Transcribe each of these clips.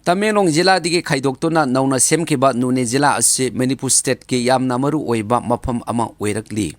Tamenglong Jila digi khaidoktuna nauna semkiba Noney Jila ase Manipur state ke yamna maru oiba mafam ama oirakli.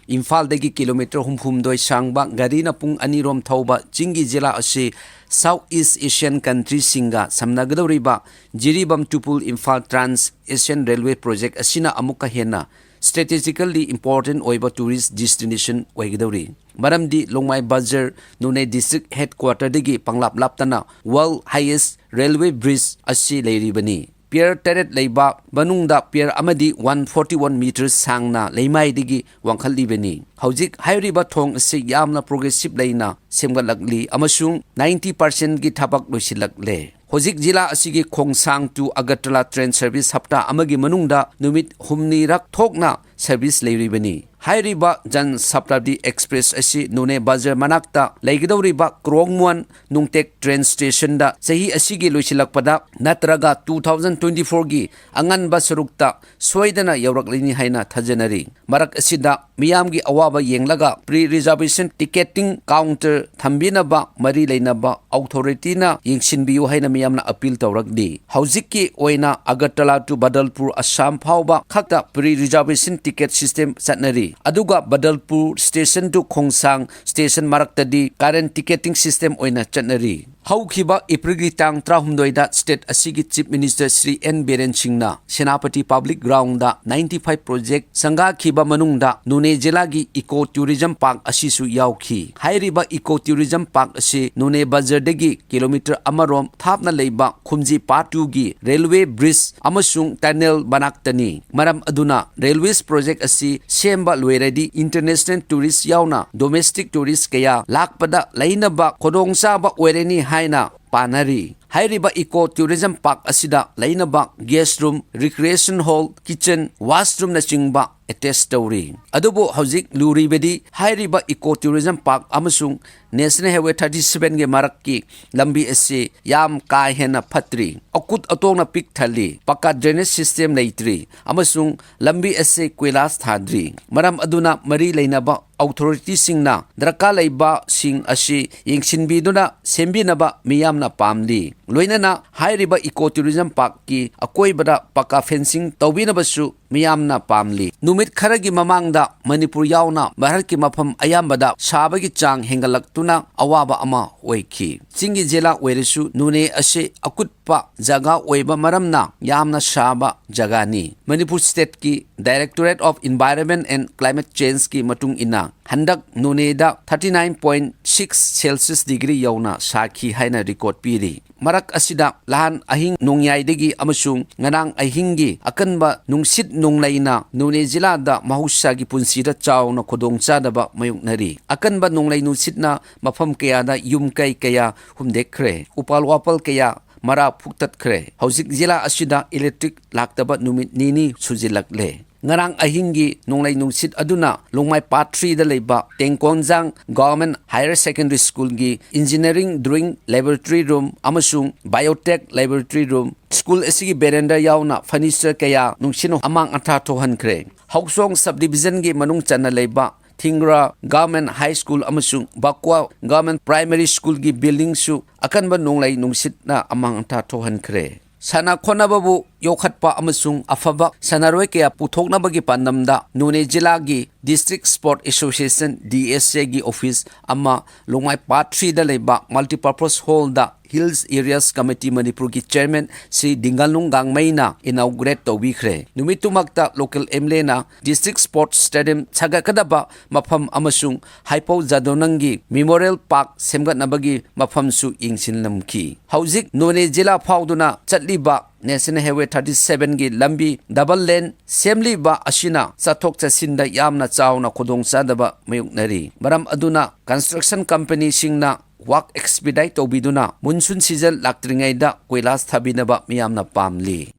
Imphal dagi kilometer humdoi sangba gari na pung anirom thauba Chingi Jila ase Southeast Asian country singa samnagadoriba Jiribam Tupul Imphal Trans Asian Railway Project asina amuka hena strategically important oiba tourist destination oigadori. Maramdi Longmai Bazar Noney district headquarter digi panglap laptana world highest railway bridge asi leiribani. Pier Teret Leiba Banungda Pier Amadi 141 meters sangna Leimai digi wangkhalibani. Haujik hairiba thong ase yamna progressive leina semgalakli amasung 90% gi thabak loisilakle. Hojik Jila asigi khongsang to Agartala train service hapta amagi manungda numit humni rak thokna service leiribani. Hairiba Jan Saptabdi Express asi Noney Bazar manakta leigidoriba Krongmuan Nungtek train station da sahi asigi loisilakpada natraga 2024 gi angan ba surukta soidana yawraklini haina thajanari. Marak asida miyamgi awaba yenglaga pre-reservation ticketing counter thambinaba mari leinaba authority na yengsinbiyu haina miyamna appeal tawrakdi. Haujikki oina Agartala to Badalpur Assam phauba khakta pre-reservation ticket system satnari. Aduga Badalpur station to Khongsang station maraktadi current ticketing system oina chatnari. Haukiba April tang trahumdoida state asigi chief minister Sri N Biren Singna Senapati public ground da 95 project sanga khiba manungda Noney Jila gi eco tourism park asisu yauki. Hairiba eco tourism park asi Noney Bazar dagi kilometer amarom thapna leiba khumji part 2 gi railway bridge amasung tunnel banaktani. Maram aduna railways project asi semba loiradi international tourist yauna domestic tourist kaya lakpada lainaba khodongsa oireni haina panari. Hairiba eco tourism park asida lainaba guest room, recreation hall, kitchen, washroom na chingba attached tawri. Adubo haujik luribedi hairiba eco tourism park amasung National Highway 37 ge marakki lambi ase yam kai hena phatri. Akut atongna pik thali paka drainage system leitri amasung lambi ase koilas thadri. Maram aduna mari leinaba authority singna draka leiba sing ase yengsinbiduna sembinaba miyamna pamli. Loinana hairiba eco tourism park ki akoibada paka fencing tawbinabasu miyamna pamli. Numit kharagi mamangda Manipur yauna Bharat ki mafam ayambada sabagi chang hengalak awaba ama oiki. Chingi Jila oirisu Noney ase akutpa jaga oiba maramna yamna saba jagani. Manipur state ki Directorate of Environment and Climate Change ki matung ina handak Noney da 39.6 Celsius degree yauna sakhi haina record piri. Marak asida lahan ahing nongyai degi amasung nganang ahingi akanba nungsit nonglaina Noney Jila da mahusa gi punsida chawna khodongcha daba mayuknari. Akanba nonglai nunsitna mafam kaya da yum kai kaya humdekre upal wapal kaya mara phuktat kre. Haujik Jila asida electric laktaba numit nini sujilakle. Ngarang ahingi nonglai nungsit aduna Longmai Part 3 da leiba Tengkonjang Government Higher Secondary School gi Engineering Drawing Laboratory Room amasung Biotech Laboratory Room school asigi berenda yauna furniture kaya nungsino amang atha thohan kre. Hauksong subdivision gi manung chana leiba Thingra Government High School amasung Bakwa Government Primary School gi building su akanba nonglai nungsit na amang atha thohan kre. Sana khonababu yokhatpa amasung afaba sanaroi kaya puthoknabagi pandamda Noney Jila gi District Sport Association DSA gi office ama Longmai Part 3 da leiba multipurpose hall da Hills Areas Committee Manipur ki chairman Sri Dingalung Gangmei na inaugurate tawbikhre. Numitumakta local MLA na District Sports Stadium chagakadaba mafam amasung Haipau Jadonangi Memorial Park semgatnabagi mafam su ingsinlamki. Haujik Noney Jila phauduna chatliba National Highway 37 gi lambi double lane semli ba asina chathok chasinda yamna chawna khodongcha daba mayuknari. Maram aduna construction company singna work expedite tobiduna monsoon season laktringai da koilas thabinaba miyamna pamli.